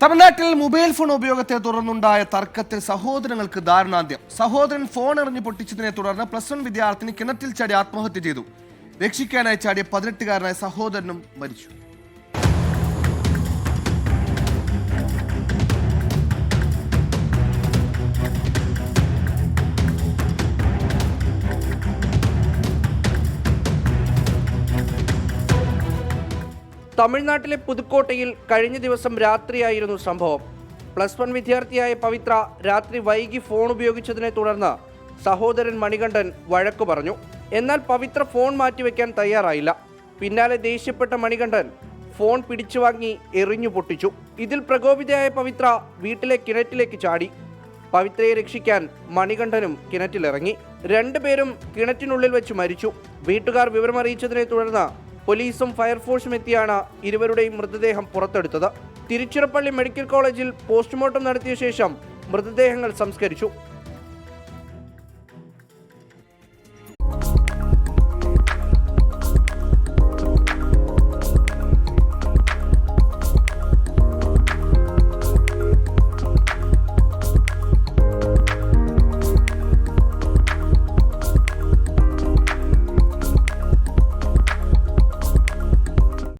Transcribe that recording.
തമിഴ്നാട്ടിൽ mobile phone ഉപയോഗത്തെ തുടർന്നുണ്ടായ തർക്കത്തിൽ സഹോദരങ്ങൾക്ക് ദാരുണാന്ത്യം. സഹോദരൻ ഫോൺ എറിഞ്ഞു പൊട്ടിച്ചതിനെ തുടർന്ന് +1 വിദ്യാർത്ഥിനി കിണറ്റിൽ ചാടി ആത്മഹത്യ ചെയ്തു. രക്ഷിക്കാനായി ചാടിയ 18-കാരനായ സഹോദരനും മരിച്ചു. തമിഴ്നാട്ടിലെ പുതുക്കോട്ടയിൽ കഴിഞ്ഞ ദിവസം രാത്രിയായിരുന്നു സംഭവം. +1 വിദ്യാർത്ഥിയായ പവിത്ര രാത്രി വൈകി ഫോൺ ഉപയോഗിച്ചതിനെ തുടർന്ന് സഹോദരൻ മണികണ്ഠൻ വഴക്കു പറഞ്ഞു. എന്നാൽ പവിത്ര ഫോൺ മാറ്റിവെക്കാൻ തയ്യാറായില്ല. പിന്നാലെ ദേഷ്യപ്പെട്ട മണികണ്ഠൻ ഫോൺ പിടിച്ചു വാങ്ങി എറിഞ്ഞു പൊട്ടിച്ചു. ഇതിൽ പ്രകോപിതയായ പവിത്ര വീട്ടിലെ കിണറ്റിലേക്ക് ചാടി. പവിത്രയെ രക്ഷിക്കാൻ മണികണ്ഠനും കിണറ്റിലിറങ്ങി. രണ്ടുപേരും കിണറ്റിനുള്ളിൽ വെച്ച് മരിച്ചു. വീട്ടുകാർ വിവരമറിയിച്ചതിനെ തുടർന്ന് പോലീസും ഫയർഫോഴ്സും എത്തിയാണ് ഇരുവരുടെയും മൃതദേഹം പുറത്തെടുത്തത്. തിരുച്ചിറപ്പള്ളി മെഡിക്കൽ കോളേജിൽ പോസ്റ്റ്മോർട്ടം നടത്തിയ ശേഷം മൃതദേഹങ്ങൾ സംസ്കരിച്ചു.